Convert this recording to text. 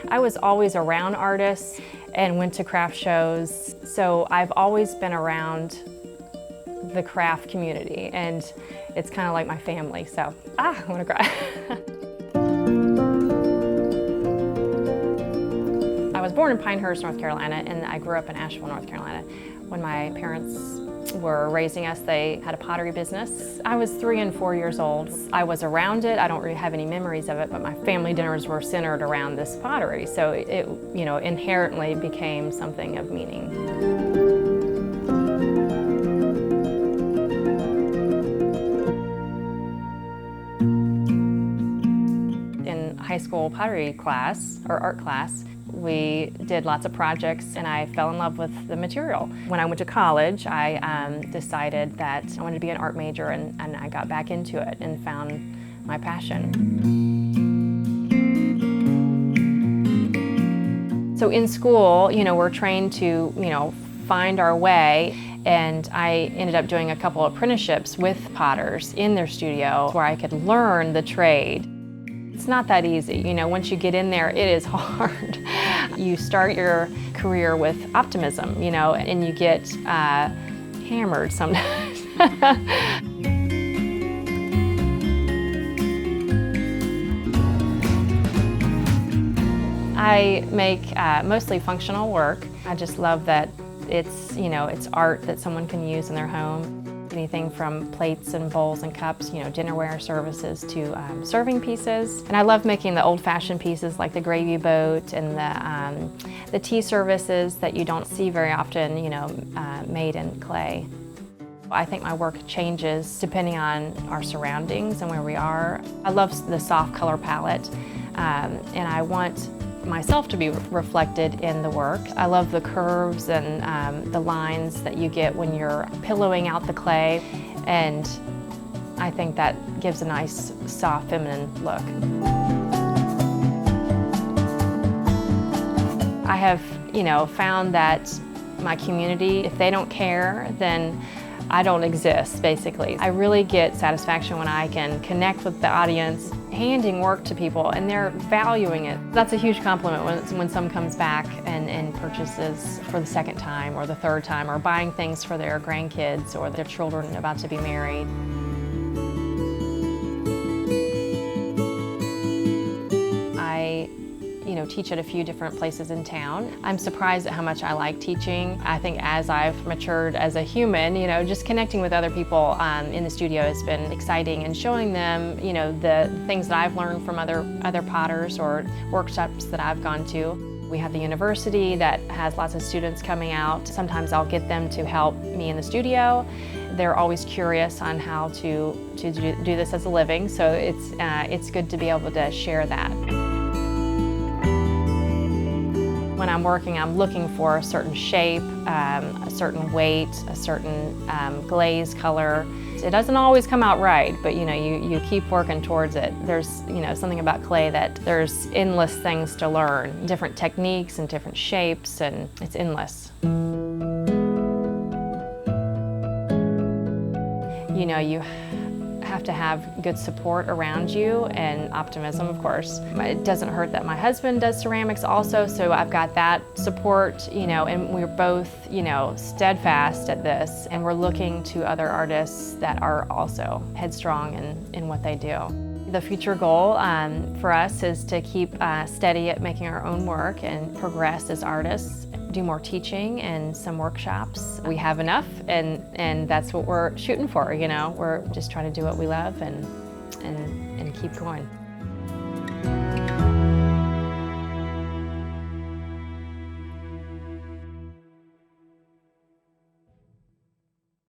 I was always around artists and went to craft shows, so I've always been around the craft community, and it's kind of like my family, so I want to cry. I was born in Pinehurst, North Carolina, and I grew up in Asheville, North Carolina. When my parents were raising us, they had a pottery business. I was 3 and 4 years old. I was around it. I don't really have any memories of it, but my family dinners were centered around this pottery, so it inherently became something of meaning. In high school pottery class, or art class, we did lots of projects and I fell in love with the material. When I went to college, I decided that I wanted to be an art major, and I got back into it and found my passion. So in school, we're trained to, find our way, and I ended up doing a couple apprenticeships with potters in their studio where I could learn the trade. It's not that easy, once you get in there, it is hard. You start your career with optimism, and you get hammered sometimes. I make mostly functional work. I just love that it's art that someone can use in their home. Anything from plates and bowls and cups, dinnerware services, to serving pieces. And I love making the old-fashioned pieces like the gravy boat and the tea services that you don't see very often, made in clay. I think my work changes depending on our surroundings and where we are. I love the soft color palette, and I want myself to be reflected in the work. I love the curves and the lines that you get when you're pillowing out the clay, and I think that gives a nice, soft, feminine look. I have, found that my community, if they don't care, then I don't exist, basically. I really get satisfaction when I can connect with the audience, handing work to people, and they're valuing it. That's a huge compliment when someone comes back and purchases for the second time or the third time, or buying things for their grandkids or their children about to be married. I teach at a few different places in town. I'm surprised at how much I like teaching. I think as I've matured as a human, just connecting with other people in the studio has been exciting, and showing them, the things that I've learned from other potters or workshops that I've gone to. We have the university that has lots of students coming out. Sometimes I'll get them to help me in the studio. They're always curious on how to do this as a living, so it's good to be able to share that. When I'm working, I'm looking for a certain shape, a certain weight, a certain glaze color. It doesn't always come out right, but you keep working towards it. There's something about clay that there's endless things to learn, different techniques and different shapes, and it's endless. You have to have good support around you, and optimism, of course. It doesn't hurt that my husband does ceramics also, so I've got that support, and we're both, steadfast at this, and we're looking to other artists that are also headstrong in what they do. The future goal for us is to keep steady at making our own work and progress as artists, do more teaching and some workshops. We have enough, and that's what we're shooting for, We're just trying to do what we love and keep going.